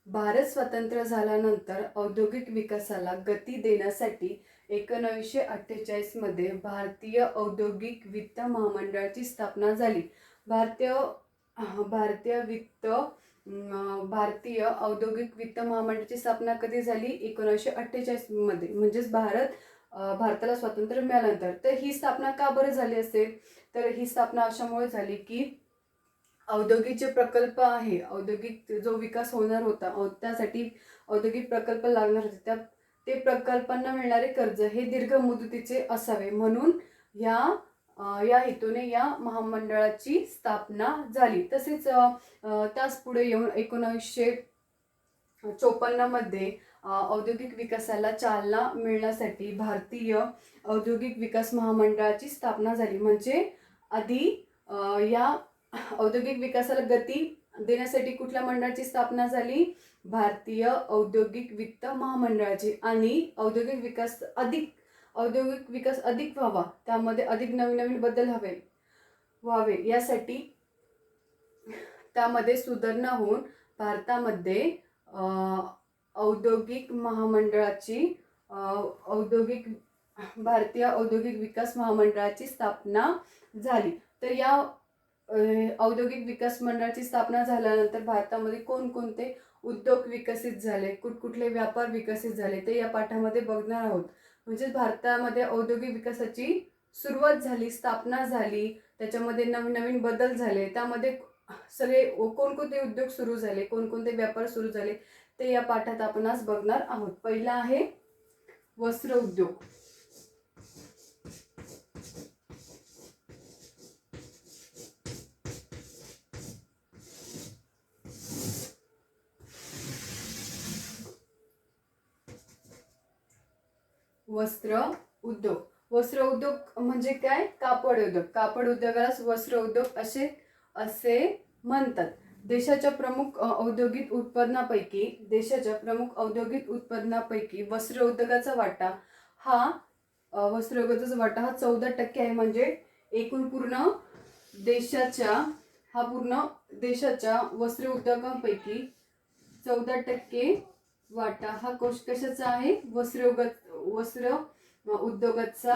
भारत स्वतंत्र झाल्यानंतर औद्योगिक विकासाला गती देण्यासाठी 1948 मध्ये भारतीय औद्योगिक वित्त महामंडळाची स्थापना झाली. भारतीय भारतीय वित्त भारतीय औद्योगिक वित्त महामंडळाची स्थापना कधी झाली? 1948 मध्ये, म्हणजेच भारताला स्वातंत्र्य मिळाल्यानंतर. तर ही स्थापना का बरं झाली असेल? तर ही स्थापना अशामुळे झाली की औद्योगिक जे प्रकल्प आहे, औद्योगिक जो विकास होणार होता, त्यासाठी औद्योगिक प्रकल्प लागणार होते, ते प्रकल्पांना मिळणारे कर्ज हे दीर्घ मुदतीचे असावे, म्हणून या हेतूने या महामंडळाची स्थापना झाली. तसेच त्याच पुढे येऊन 1954 मध्ये औद्योगिक विकासाला चालना मिळण्यासाठी भारतीय औद्योगिक विकास महामंडळाची स्थापना झाली. म्हणजे आधी या औद्योगिक विकासाला गती देण्यासाठी कुठल्या मंडळाची स्थापना झाली? भारतीय औद्योगिक वित्त महामंडळाची. आणि औद्योगिक विकास अधिक व्हावा, त्यामध्ये अधिक नवीन नवीन बदल व्हावे यासाठी त्यामध्ये सुधारणा होऊन भारतामध्ये औद्योगिक महामंडळाची भारतीय औद्योगिक विकास महामंडळाची स्थापना झाली. तर या औद्योगिक विकास मंडळाची स्थापना झाल्यानंतर भारतामध्ये कोणकोणते उद्योग विकसित झाले, कुठकुठले व्यापार विकसित झाले, ते या पाठामध्ये बघणार आहोत. म्हणजे भारतामध्ये औद्योगिक विकासाची सुरुवात झाली, स्थापना झाली, त्याच्यामध्ये नवीन नवीन बदल झाले, त्यामध्ये सगळे कोणकोणते उद्योग सुरू झाले, कोणकोणते व्यापार सुरू झाले, ते या पाठात आपण आज बघणार आहोत. पहिला आहे वस्त्र उद्योग. वस्त्र उद्योग. वस्त्र उद्योग म्हणजे काय? कापड उद्योग. कापड उद्योगाला वस्त्र उद्योग असे म्हणतात. देशाच्या प्रमुख औद्योगिक उत्पादनापैकी वस्त्र उद्योगाचा वाटा हा 14% आहे. म्हणजे एकूण पूर्ण देशाच्या वस्त्र उद्योगापैकी 14% वाटा हा कशाचा आहे? वस्त्र उद्योगाचा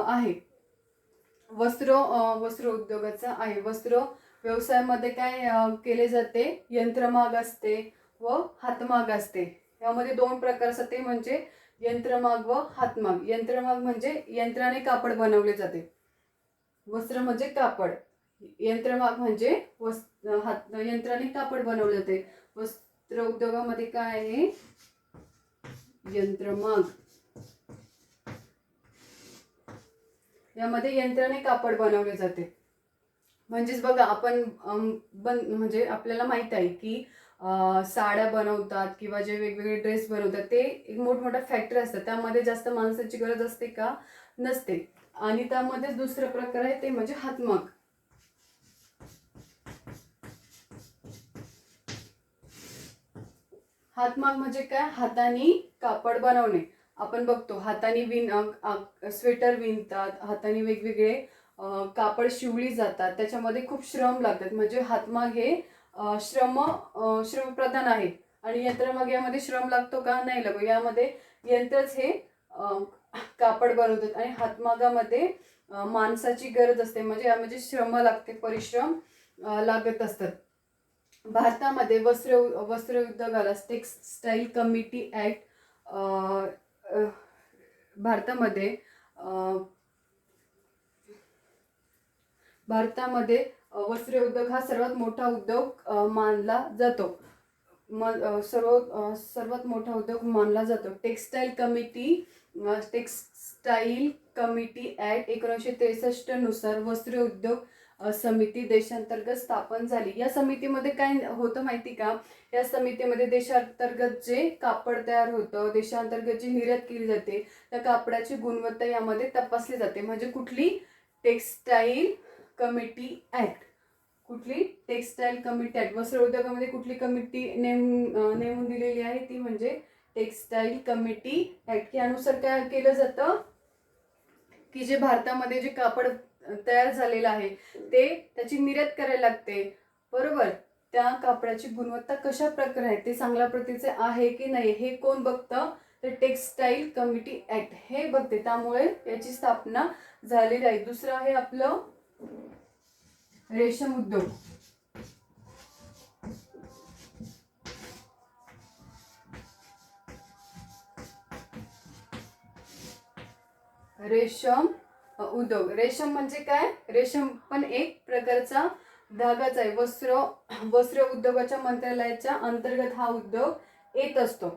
आहे. वस्त्र उद्योगाचा आहे. वस्त्र व्यवसायामध्ये काय केले जाते? यंत्रमाग असते व हातमाग असते. यामध्ये दोन प्रकार असतात, ते म्हणजे यंत्रमाग व हातमाग. यंत्रमाग म्हणजे यंत्राने कापड बनवले जाते. वस्त्र म्हणजे कापड. यंत्रमाग म्हणजे यंत्राने कापड बनवले जाते. वस्त्र उद्योगामध्ये काय आहे? यंत्रमाग. यामध्ये यंत्राने कापड बनवले जाते. म्हणजेच बघा, आपण म्हणजे आपल्याला माहित आहे की साड्या बनवतात किंवा जे वेगवेगळे ड्रेस बनवतात, ते एक मोठमोठ्या फॅक्टरी असतात. त्यामध्ये जास्त माणसाची गरज असते का? नसते. आणि त्यामध्ये दुसरा प्रकार आहे, ते म्हणजे हातमाग. हातमाग म्हणजे काय? हाताने कापड बनवणे. आपण बघतो हाताने स्वेटर विणतात, हाताने वेगवेगळे कापड शिवली जातात, त्याच्यामध्ये खूप श्रम लागतात. म्हणजे हातमाग हे श्रमप्रधान आहे. आणि यंत्रमाग यामध्ये श्रम लागतो का? नाही लागतो. यामध्ये यंत्रच हे कापड बनवतात. आणि हातमागामध्ये माणसाची गरज असते. म्हणजे यामध्ये श्रम लागते, परिश्रम लागत असतात. भारतामध्ये वस्त्र उद्योगाला टेक्सटाईल कमिटी ऍक्ट भारतामध्ये वस्त्र उद्योग हा सर्वात मोठा उद्योग मानला जातो. सर्वात मोठा उद्योग मानला जातो. टेक्सटाईल कमिटी ऍक्ट 1963 नुसार वस्त्र उद्योग समिती देशांतर्गत स्थापन झाली. या समितीमध्ये काय होतं माहिती का? या समितीमध्ये देशांतर्गत जे कापड तयार होतं, देशांतर्गत जी निर्यात केली जाते, त्या कापडाची गुणवत्ता यामध्ये तपासली जाते. म्हणजे कुठली? Textile committee act. वस्त्र उद्योगामध्ये कुठली कमिटी नेमून दिलेली आहे? ती म्हणजे टेक्सटाईल कमिटी ऍक्ट. यानुसार काय केलं जातं की जे भारतामध्ये जे कापड तयार झालेलं आहे, त्याची निर्यात करायला लागते, बरोबर. त्या कापडाची गुणवत्ता कशा प्रकारे आहे, ते चांगल्या प्रतीचे आहे की नाही हे कोण बघतं, तर टेक्सटाईल कमिटी ऍक्ट हे बघते. त्यामुळे याची स्थापना झालेली आहे. दुसरं आहे आपलं रेशीम उद्योग. रेशम उद्योग. रेशम म्हणजे काय, रेशम पण एक प्रकारचा धागाच आहे. वस्त्र उद्योगाच्या मंत्रालयाच्या अंतर्गत हा उद्योग येत असतो.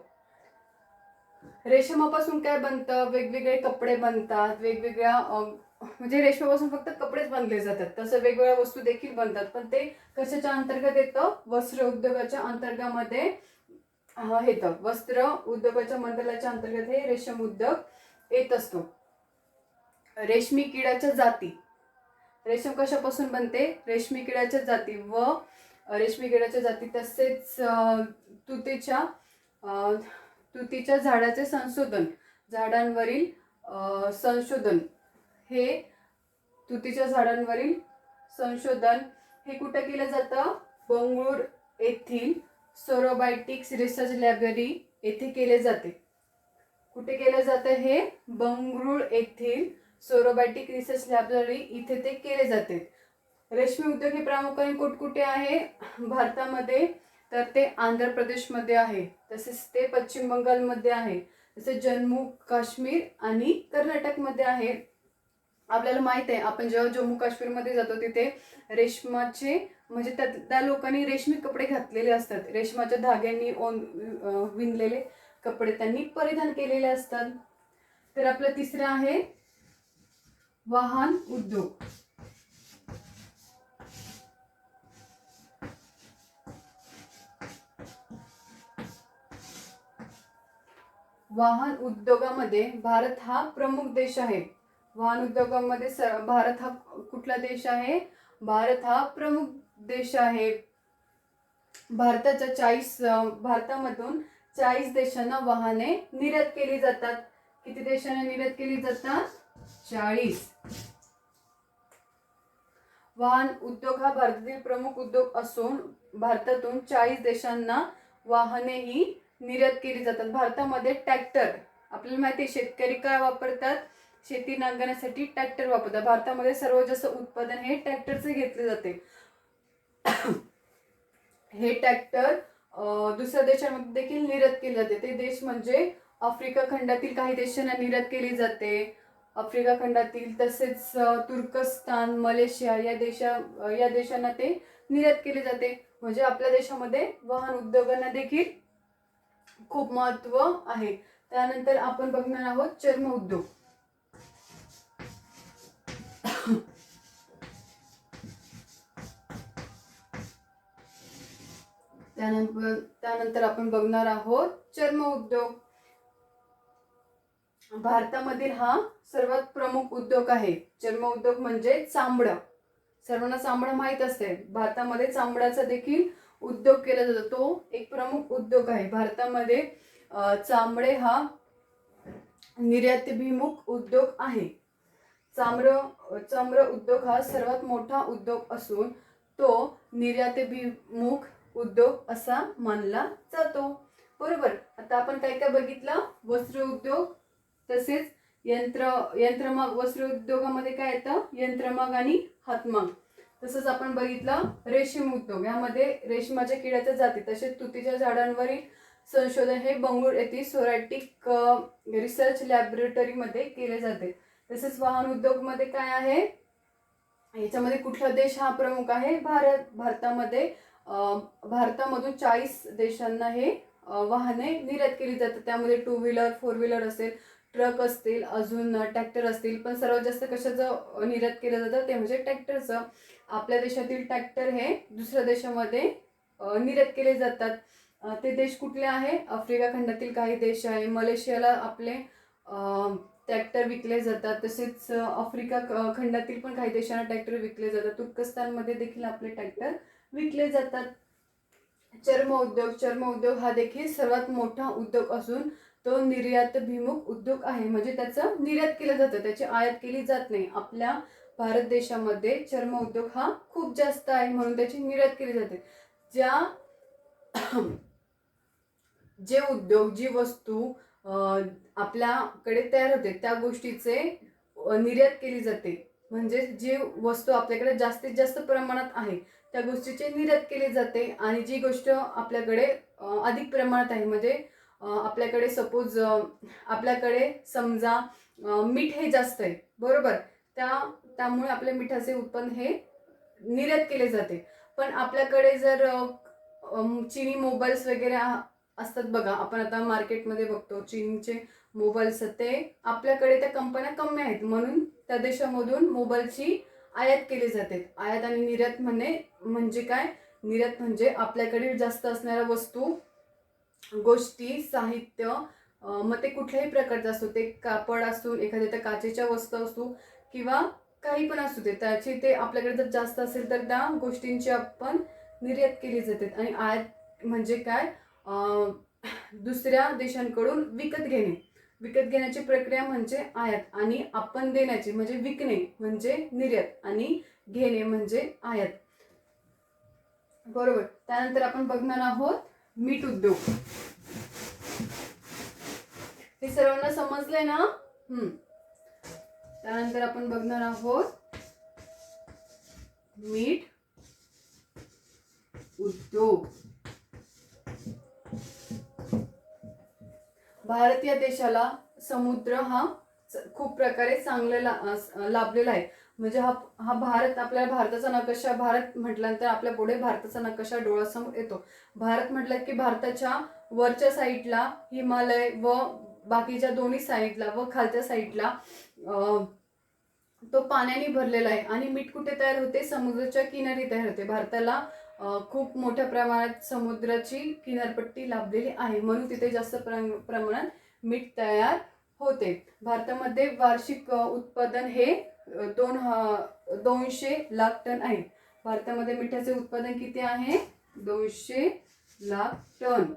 रेशमापासून काय बनतं, वेगवेगळे कपडे बनतात. वेगवेगळ्या म्हणजे रेशमापासून फक्त कपडेच बनले जातात, तसं वेगवेगळ्या वस्तू देखील बनतात. पण ते कशाच्या अंतर्गत येतं, वस्त्र उद्योगाच्या अंतर्गतामध्ये येतं. वस्त्र उद्योगाच्या मंत्रालयाच्या अंतर्गत हे रेशम उद्योग येत असतो. रेशमी किड्याच्या जाती. रेशम कशापासून बनते, रेशमी किड्याच्या जाती व रेशमी किड्याच्या जाती, तसेच तुतीच्या झाडाचे संशोधन, झाडांवरील संशोधन, हे तुतीच्या झाडांवरील संशोधन हे कुठे केलं जातं, बंगळूर येथील सोरोबायोटिक्स रिसर्च लायब्ररी येथे केले जाते. कुठे केलं जातं हे, बंगळूर येथील सोरोबायोटिक रिसर्च लायब्ररी इथे ते केले जाते. रेशमी उद्योग हे प्रामुख्याने कुठकुठे आहे भारतामध्ये, तर ते आंध्र प्रदेशमध्ये आहे, तसेच ते पश्चिम बंगालमध्ये आहे, तसेच जम्मू काश्मीर आणि कर्नाटकमध्ये आहे. आपल्याला माहित आहे, आपण जेव्हा जम्मू काश्मीरमध्ये जातो तिथे रेशमाचे म्हणजे त्या लोकांनी रेशमी कपडे घातलेले असतात. रेशमाच्या धाग्यांनी विणलेले कपडे त्यांनी परिधान केलेले असतात. तर आपलं तिसरं आहे वाहन उद्योग. वाहन उद्योगामध्ये भारत हा प्रमुख देश आहे. वाहन उद्योगामध्ये भारत हा कुठला देश आहे, भारत हा प्रमुख देश आहे. भारतामधून 40 देशांना वाहने निर्यात केली जातात. किती देशांना निर्यात केली जातात, 40. वाहन उद्योग हा भारतातील प्रमुख उद्योग असून भारतातून 40 देशांना वाहने ही निर्यात केली जातात. भारतामध्ये ट्रॅक्टर, आपल्याला माहिती आहे शेतकरी काय वापरतात, शेती नांगरण्यासाठी ट्रॅक्टर वापरतात. भारतामध्ये सर्वात जास्त उत्पादन हे ट्रॅक्टरचे घेतले जाते. हे ट्रॅक्टर दुसऱ्या देशांमध्ये देखील निर्यात केले जाते. ते देश म्हणजे आफ्रिका खंडातील काही देशांना निर्यात केली जाते. आफ्रिका खंडातील, तसेच तुर्कस्तान, मलेशिया या देशांना ते निर्यात केले जाते. म्हणजे आपल्या देशामध्ये वाहन उद्योगांना देखील खूप महत्त्व आहे. त्यानंतर आपण बघणार आहोत चर्म उद्योग. त्यानंतर आपण बघणार आहोत चर्म उद्योग. भारतामधील हा सर्वात प्रमुख उद्योग आहे. चर्म उद्योग म्हणजे चामडा. सर्वांना चामडा माहित असते. भारतामध्ये चामड्याचा देखील उद्योग केला जातो. तो एक प्रमुख उद्योग आहे. भारतामध्ये चामडे हा निर्यातीभिमुख उद्योग आहे. चामडा उद्योग हा सर्वात मोठा उद्योग असून तो निर्यातीभिमुख उद्योग असा मानला जातो. बरोबर. आता आपण काय काय बघितलं, वस्त्र उद्योग, तसेच यंत्रमाग. वस्त्र उद्योगामध्ये काय येतं, यंत्रमाग आणि हातमाग. तसंच आपण बघितलं रेशीम उद्योग. यामध्ये रेशमाच्या किड्याच्या जाती तसेच तुतीच्या झाडांवरील संशोधन हे बंगळूर येथील सोरोबायोटिक रिसर्च लॅबोरेटरीमध्ये केले जाते. तसेच वाहन उद्योग मध्ये काय आहे, याच्यामध्ये कुठला देश हा प्रमुख आहे, भारतामध्ये भारतामधून 40 देशांना हे वाहने निर्यात केली जातात. त्यामध्ये 2 व्हीलर 4 व्हीलर असेल, ट्रक असतील, अजून ट्रॅक्टर असतील. पण सर्वात जास्त कशाचं निर्यात केलं जातं ते म्हणजे ट्रॅक्टरचं. आपल्या देशातील ट्रॅक्टर हे दुसऱ्या देशामध्ये निर्यात केले जातात. ते देश कुठले आहे, आफ्रिका खंडातील काही देश आहे. मलेशियाला आपले ट्रॅक्टर विकले जातात. तसेच आफ्रिका खंडातील पण काही देशांना ट्रॅक्टर विकले जातात. तुर्कस्तानमध्ये देखील आपले ट्रॅक्टर विकले जातात. चर्म उद्योग हा देखील सर्वात मोठा उद्योग असून तो निर्यातभिमुख उद्योग आहे. म्हणजे त्याचं निर्यात केलं जातं, त्याची आयात केली जात नाही. आपल्या भारत देशामध्ये चर्म उद्योग हा खूप जास्त आहे म्हणून त्याची निर्यात केली जाते. ज्या जे उद्योग, जी वस्तू आपल्याकडे तयार होते त्या गोष्टीचे निर्यात केली जाते. म्हणजे जी वस्तू आपल्याकडे जास्तीत जास्त प्रमाणात आहे त्या गोष्टीची निर्यात केली जाते. आणि जी गोष्ट आपल्याकडे अधिक प्रमाणात आहे, म्हणजे आपल्याकडे सपोज आपल्याकडे समजा मीठ हे जास्त आहे, बरोबर, त्यामुळे आपल्या मिठाचे उत्पन्न हे निर्यात केले जाते. पण आपल्याकडे जर चिनी मोबाईल्स वगैरे असतात बघा, आपण आता मार्केटमध्ये बघतो चीनचे मोबाईल्स, ते आपल्याकडे त्या कंपन्या कमी आहेत म्हणून त्या देशामधून मोबाईलची आयात केली जाते. आयात आणि निर्यात म्हणजे काय? निर्यात म्हणजे आपल्याकडे जास्त असणाऱ्या वस्तू, गोष्टी, साहित्य, मग ते कुठल्याही प्रकारचं असो, ते कापड असो, एखाद्या त्या काचेच्या वस्तू असो, किंवा काही पण असू दे, त्याची ते आपल्याकडे जर जास्त असेल तर त्या गोष्टींची आपण निर्यात केली जाते. आणि आयात म्हणजे काय? दुसऱ्या देशांकडून विकत घेण्याची प्रक्रिया म्हणजे आयात. आणि आपण देण्याची म्हणजे विकणे म्हणजे निर्यात, आणि घेणे म्हणजे आयात, बरोबर. त्यानंतर आपण बघणार आहोत मीठ उद्योग. हे सर्वांना समजलंय ना? त्यानंतर आपण बघणार आहोत मीठ उद्योग. भारत या देशाला समुद्र हा खूप प्रकारे चांगला लाभलेला आहे. म्हणजे हा भारत, आपल्या भारताचा नकाशा, भारत म्हटल्यानंतर आपल्या पुढे भारताचा नकाशा डोळ्यासमोर येतो. भारत म्हटलं की भारताच्या वरच्या साईडला हिमालय व बाकीच्या दोन्ही साईडला व खालच्या साईडला तो पाण्याने भरलेला आहे. आणि मीठ कुठे तयार होते? समुद्राच्या किनारी तयार होते. भारताला खूप मोठ्या प्रमाणात समुद्राची किनारपट्टी लाभलेली आहे, म्हणून तिथे जास्त प्रमाणात मीठ तयार होते. भारतामध्ये वार्षिक उत्पादन हे 200 लाख टन आहे. भारतामध्ये मिठाचे उत्पादन किती आहे? 200 लाख टन.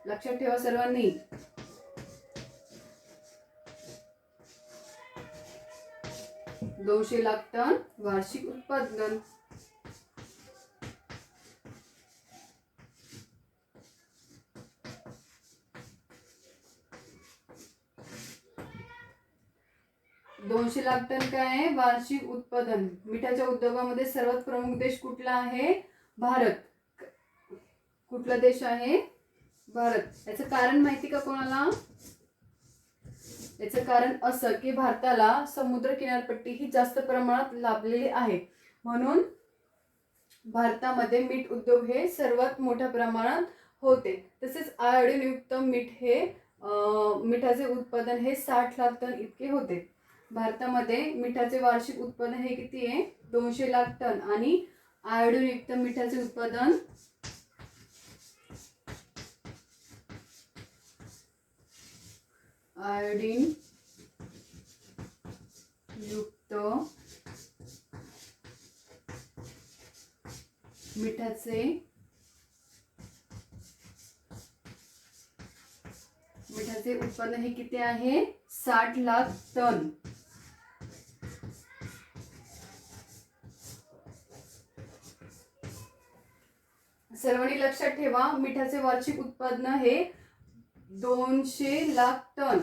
लक्षात ठेवा सर्वांनी. 200 लाख टन वार्षिक उत्पादन. $200 लाख टन काय आहे? वार्षिक उत्पादन. मिठाच्या उद्योगामध्ये सर्वात प्रमुख देश कुठला आहे? भारत. कुठला देश आहे? भारत. याचं कारण माहिती का कोणाला? याचं कारण असं की भारताला समुद्र किनारपट्टी ही जास्त प्रमाणात लाभलेली आहे, म्हणून भारतामध्ये मीठ उद्योग हे सर्वात मोठ्या प्रमाणात होते. तसेच आयोडीनयुक्त मीठ हे मिठाचे उत्पादन हे 60 लाख टन इतके होते. भारतामध्ये मिठाचे वार्षिक उत्पादन हे किती आहे? 200 लाख टन. आणि आयोडीनयुक्त मिठाचे उत्पादन आयोडीन युक्त मिठाचे उत्पादन हे किती आहे? 60 लाख टन. सर्वांनी लक्षात ठेवा, मिठाचे वार्षिक उत्पादन हे 200 लाख टन.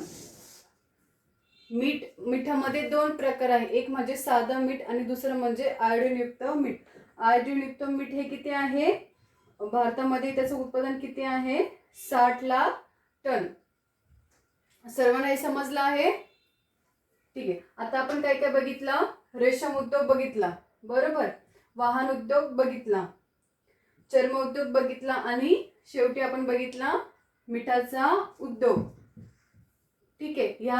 मिठामध्ये 2 प्रकार आहे, एक म्हणजे साधं मीठ आणि दुसरं म्हणजे आयोडीनयुक्त मीठ. आयोडीनयुक्त मीठ हे किती आहे? भारतामध्ये त्याचं उत्पादन किती आहे? 60 लाख टन. सर्वांना हे समजलं आहे? ठीक आहे. आता आपण काय काय बघितलं? रेशीम उद्योग बघितला, बरोबर, वाहन उद्योग बघितला, चर्म उद्योग बघितला, आणि शेवटी आपण बघितला मिठाचा उद्योग. ठीक आहे.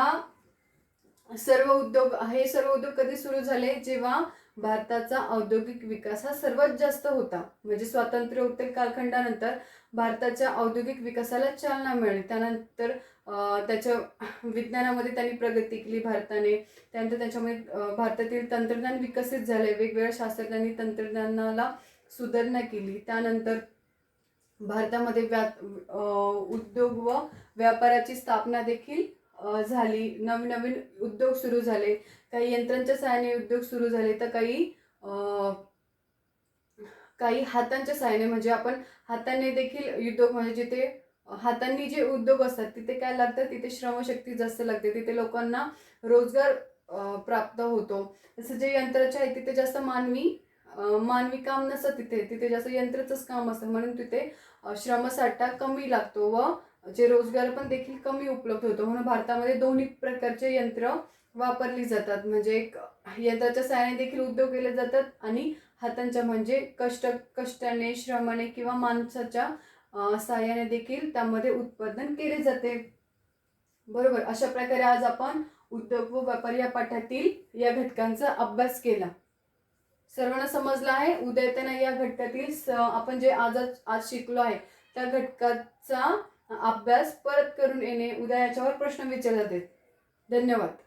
हे सर्व उद्योग कधी सुरू झाले? जेव्हा भारताचा औद्योगिक विकास हा सर्वात जास्त होता. म्हणजे स्वातंत्र्योत्तर कालखंडानंतर भारताच्या औद्योगिक विकासाला चालना मिळाली. त्यानंतर त्याच्या विज्ञानामध्ये त्यांनी प्रगती केली भारताने. त्यानंतर त्याच्यामध्ये भारतातील तंत्रज्ञान विकसित झाले. वेगवेगळ्या शास्त्रज्ञांनी तंत्रज्ञानाला सुधारणा केली. त्यानंतर भारतामध्ये उद्योग व व्यापाराची स्थापना देखील झाली. नवीन नवीन उद्योग सुरू झाले. काही यंत्रांच्या सहाय्याने उद्योग सुरू झाले, तर काही काही हातांच्या सहाय्याने, म्हणजे आपण हाताने देखील उद्योग, म्हणजे जिथे हातांनी जे उद्योग असतात तिथे काय लागतं, तिथे श्रमशक्ती जास्त लागते, तिथे लोकांना रोजगार प्राप्त होतो. जसं जे यंत्राचे आहे तिथे जास्त मानवी काम नसतं, तिथे जास्त यंत्राचंच काम असतं, म्हणून तिथे श्रमसाठा कमी लागतो व जे रोजगार पण देखील कमी उपलब्ध होतो. म्हणून भारतामध्ये दोन्ही प्रकारचे यंत्र वापरली जातात, म्हणजे एक यंत्राच्या सहाय्याने देखील उद्योग केले जातात आणि हातांच्या म्हणजे कष्टाने, श्रमाने किंवा माणसाच्या सहाय्याने देखील त्यामध्ये उत्पादन केले जाते. बरोबर. अशा प्रकारे आज आपण उद्योग व व्यापार या पाठातील या घटकांचा अभ्यास केला. सर्वांना समजलं आहे. उद्या येताना या घटकातील आपण जे आज शिकलो आहे त्या घटकाचा अभ्यास परत करून येणे, उद्या याच्यावर प्रश्न विचारले जातील. धन्यवाद.